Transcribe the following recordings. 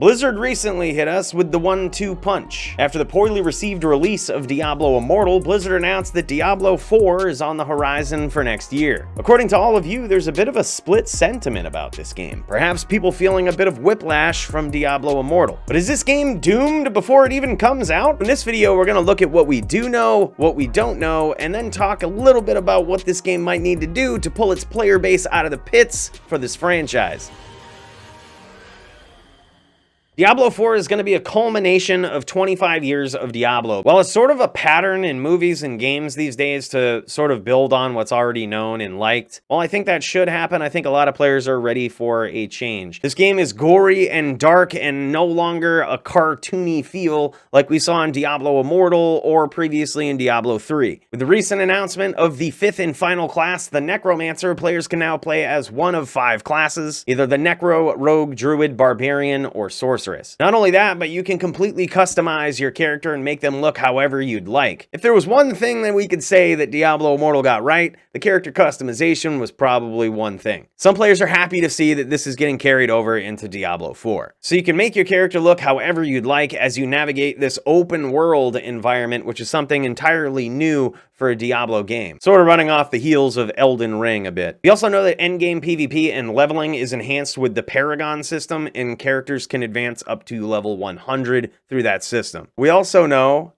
Blizzard recently hit us with the 1-2 punch. After the poorly received release of Diablo Immortal, Blizzard announced that Diablo IV is on the horizon for next year. According to all of you, there's a bit of a split sentiment about this game. Perhaps people feeling a bit of whiplash from Diablo Immortal. But is this game doomed before it even comes out? In this video, we're gonna look at what we do know, what we don't know, and then talk a little bit about what this game might need to do to pull its player base out of the pits for this franchise. Diablo IV is going to be a culmination of 25 years of Diablo. While it's sort of a pattern in movies and games these days to sort of build on what's already known and liked, well, I think that should happen. I think a lot of players are ready for a change. This game is gory and dark and no longer a cartoony feel like we saw in Diablo Immortal or previously in Diablo III. With the recent announcement of the 5th and final class, the Necromancer, players can now play as one of 5 classes, either the Necro, Rogue, Druid, Barbarian, or Sorcerer. Not only that, but you can completely customize your character and make them look however you'd like. If there was one thing that we could say that Diablo Immortal got right, the character customization was probably one thing. Some players are happy to see that this is getting carried over into Diablo IV. So you can make your character look however you'd like as you navigate this open world environment, which is something entirely new for a Diablo game. Sort of running off the heels of Elden Ring a bit. We also know that endgame PvP and leveling is enhanced with the Paragon system, and characters can advance up to level 100 through that system. We also know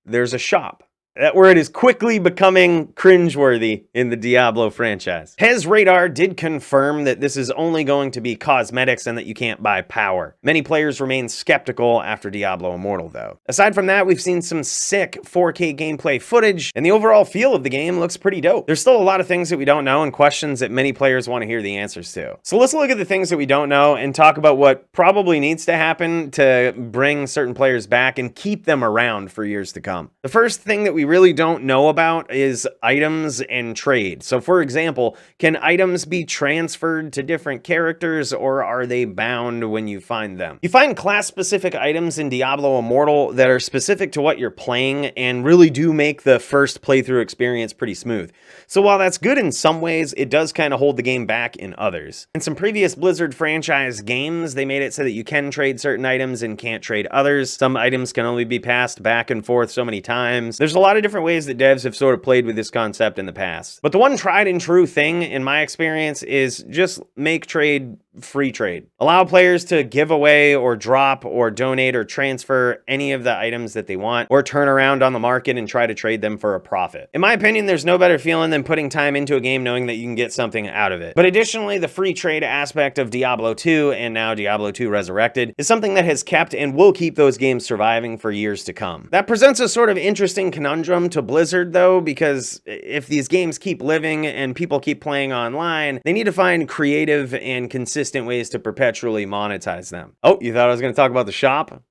there's a shop. That word is quickly becoming cringeworthy in the Diablo franchise. Hez Radar did confirm that this is only going to be cosmetics and that you can't buy power. Many players remain skeptical after Diablo Immortal, though. Aside from that, we've seen some sick 4K gameplay footage, and the overall feel of the game looks pretty dope. There's still a lot of things that we don't know and questions that many players want to hear the answers to. So let's look at the things that we don't know and talk about what probably needs to happen to bring certain players back and keep them around for years to come. The first thing that we really don't know about is items and trade. So for example, can items be transferred to different characters, or are they bound when you find them? You find class-specific items in Diablo Immortal that are specific to what you're playing and really do make the first playthrough experience pretty smooth. So while that's good in some ways, it does kind of hold the game back in others. In some previous Blizzard franchise games, they made it so that you can trade certain items and can't trade others. Some items can only be passed back and forth so many times. There's a lot of different ways that devs have sort of played with this concept in the past. But the one tried and true thing in my experience is just make trade free trade. Allow players to give away or drop or donate or transfer any of the items that they want, or turn around on the market and try to trade them for a profit. In my opinion, there's no better feeling than putting time into a game knowing that you can get something out of it. But additionally, the free trade aspect of Diablo II and now Diablo II Resurrected is something that has kept and will keep those games surviving for years to come. That presents a sort of interesting conundrum to Blizzard though, because if these games keep living and people keep playing online, they need to find creative and consistent ways to perpetually monetize them. Oh, you thought I was going to talk about the shop?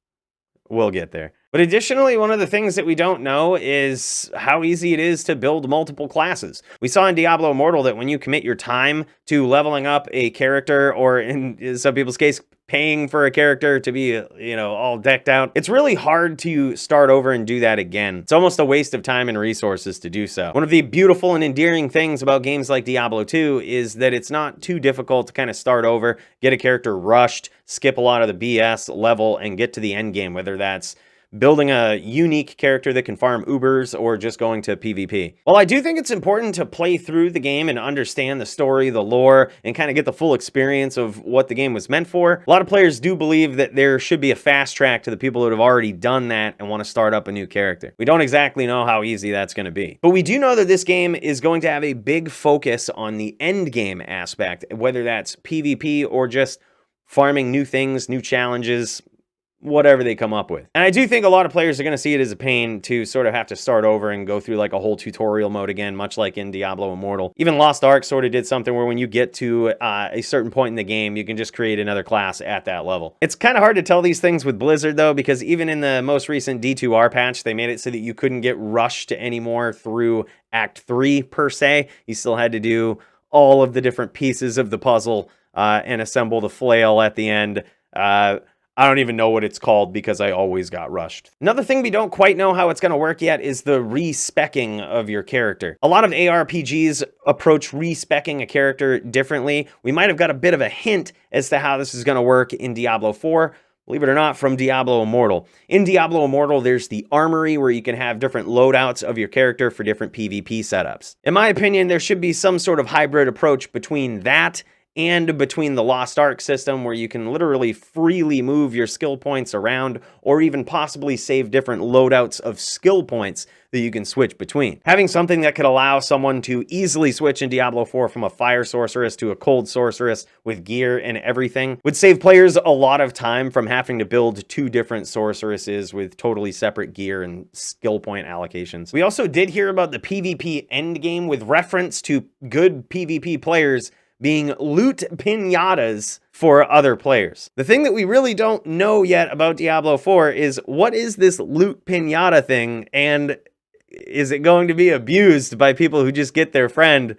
We'll get there. But additionally, one of the things that we don't know is how easy it is to build multiple classes. We saw in Diablo Immortal that when you commit your time to leveling up a character, or in some people's case, paying for a character to be, all decked out, it's really hard to start over and do that again. It's almost a waste of time and resources to do so. One of the beautiful and endearing things about games like Diablo 2 is that it's not too difficult to kind of start over, get a character rushed, skip a lot of the BS level, and get to the end game, whether that's building a unique character that can farm Ubers or just going to PvP. While I do think it's important to play through the game and understand the story, the lore, and kind of get the full experience of what the game was meant for, a lot of players do believe that there should be a fast track to the people that have already done that and want to start up a new character. We don't exactly know how easy that's going to be. But we do know that this game is going to have a big focus on the end game aspect, whether that's PvP or just farming new things, new challenges, whatever they come up with. And I do think a lot of players are going to see it as a pain to sort of have to start over and go through like a whole tutorial mode again, much like in Diablo Immortal. Even Lost Ark sort of did something where when you get to a certain point in the game, you can just create another class at that level. It's kind of hard to tell these things with Blizzard though, because even in the most recent D2R patch, they made it so that you couldn't get rushed anymore through Act 3 per se. You still had to do all of the different pieces of the puzzle and assemble the flail at the end. I don't even know what it's called because I always got rushed. Another thing we don't quite know how it's going to work yet is the respecking of your character. A lot of ARPGs approach respecking a character differently. We might have got a bit of a hint as to how this is going to work in Diablo 4, believe it or not, from Diablo Immortal. In Diablo Immortal, there's the Armory, where you can have different loadouts of your character for different PvP setups. In my opinion, there should be some sort of hybrid approach between that and between the Lost Ark system, where you can literally freely move your skill points around, or even possibly save different loadouts of skill points that you can switch between. Having something that could allow someone to easily switch in Diablo 4 from a fire sorceress to a cold sorceress with gear and everything would save players a lot of time from having to build two different sorceresses with totally separate gear and skill point allocations. We also did hear about the PvP endgame with reference to good PvP players being loot pinatas for other players. The thing that we really don't know yet about Diablo 4 is, what is this loot pinata thing, and is it going to be abused by people who just get their friend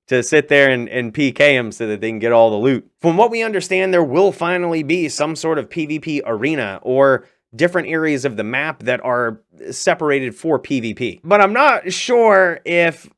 to sit there and PK him so that they can get all the loot? From what we understand, there will finally be some sort of PvP arena or different areas of the map that are separated for PvP. But I'm not sure if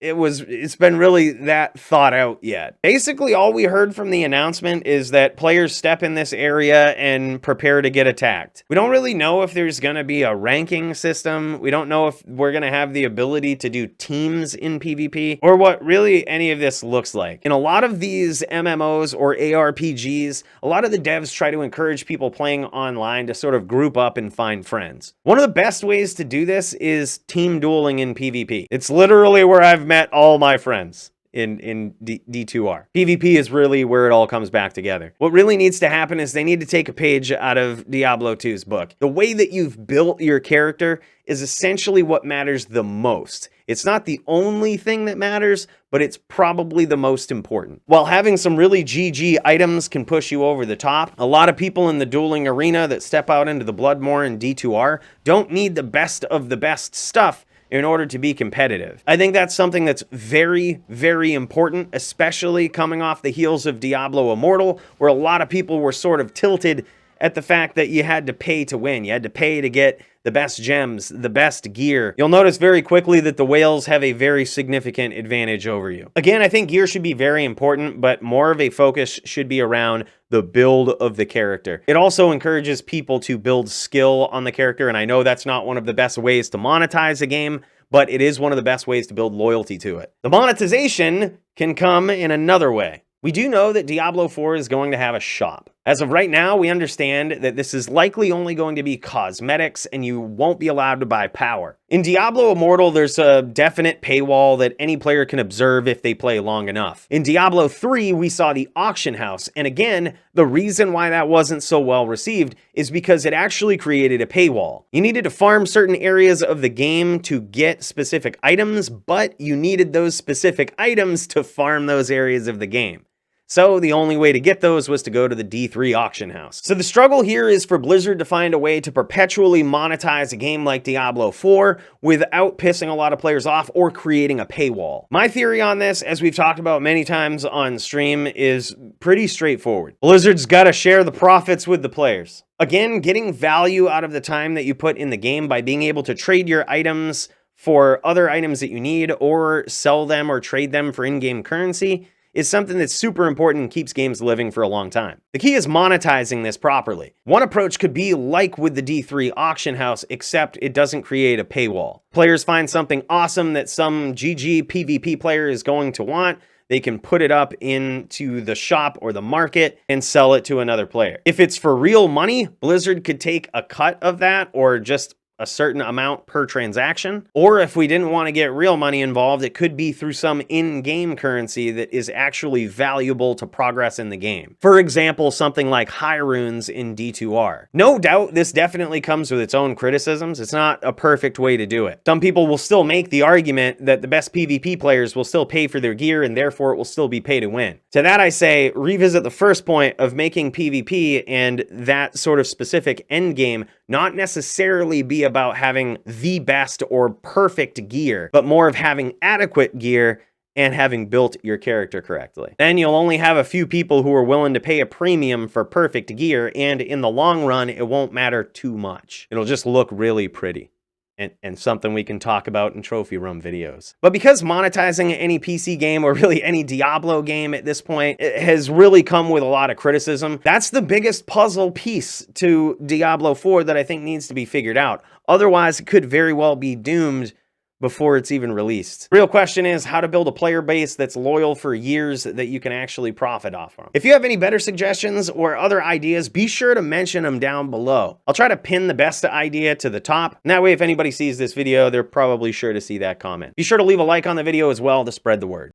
it's been really that thought out yet. Basically, all we heard from the announcement is that players step in this area and prepare to get attacked. We don't really know if there's going to be a ranking system. We don't know if we're going to have the ability to do teams in PvP, or what really any of this looks like. In a lot of these MMOs or ARPGs, a lot of the devs try to encourage people playing online to sort of group up and find friends. One of the best ways to do this is team dueling in PvP. It's literally where I've met all my friends in D2R. PvP is really where it all comes back together. What really needs to happen is they need to take a page out of Diablo 2's book. The way that you've built your character is essentially what matters the most. It's not the only thing that matters, but it's probably the most important. While having some really GG items can push you over the top, a lot of people in the dueling arena that step out into the Bloodmoor and D2R don't need the best of the best stuff in order to be competitive. I think that's something that's very, very important, especially coming off the heels of Diablo Immortal, where a lot of people were sort of tilted at the fact that you had to pay to win. You had to pay to get the best gems, the best gear. You'll notice very quickly that the whales have a very significant advantage over you. Again, I think gear should be very important, but more of a focus should be around the build of the character. It also encourages people to build skill on the character, and I know that's not one of the best ways to monetize a game, but it is one of the best ways to build loyalty to it. The monetization can come in another way. We do know that Diablo 4 is going to have a shop. As of right now, we understand that this is likely only going to be cosmetics, and you won't be allowed to buy power. In Diablo Immortal, there's a definite paywall that any player can observe if they play long enough. In Diablo 3, we saw the auction house, and again, the reason why that wasn't so well received is because it actually created a paywall. You needed to farm certain areas of the game to get specific items, but you needed those specific items to farm those areas of the game. So the only way to get those was to go to the D3 auction house. So the struggle here is for Blizzard to find a way to perpetually monetize a game like Diablo 4 without pissing a lot of players off or creating a paywall. My theory on this, as we've talked about many times on stream, is pretty straightforward. Blizzard's got to share the profits with the players. Again, getting value out of the time that you put in the game by being able to trade your items for other items that you need, or sell them or trade them for in-game currency, is something that's super important and keeps games living for a long time. The key is monetizing this properly. One approach could be like with the D3 auction house, except it doesn't create a paywall. Players find something awesome that some GG PvP player is going to want, they can put it up into the shop or the market and sell it to another player. If it's for real money, Blizzard could take a cut of that, or just a certain amount per transaction. Or if we didn't want to get real money involved, it could be through some in-game currency that is actually valuable to progress in the game. For example, something like high runes in D2R. No doubt this definitely comes with its own criticisms. It's not a perfect way to do it. Some people will still make the argument that the best PvP players will still pay for their gear, and therefore it will still be pay to win. To that I say, revisit the first point of making PvP and that sort of specific endgame not necessarily be about having the best or perfect gear, but more of having adequate gear and having built your character correctly. Then you'll only have a few people who are willing to pay a premium for perfect gear, and in the long run, it won't matter too much. It'll just look really pretty. and something we can talk about in trophy room videos. But because monetizing any PC game, or really any Diablo game at this point, it has really come with a lot of criticism, that's the biggest puzzle piece to Diablo 4 that I think needs to be figured out. Otherwise, it could very well be doomed before it's even released. The real question is how to build a player base that's loyal for years that you can actually profit off from. If you have any better suggestions or other ideas, be sure to mention them down below. I'll try to pin the best idea to the top, and that way if anybody sees this video, they're probably sure to see that comment. Be sure to leave a like on the video as well to spread the word.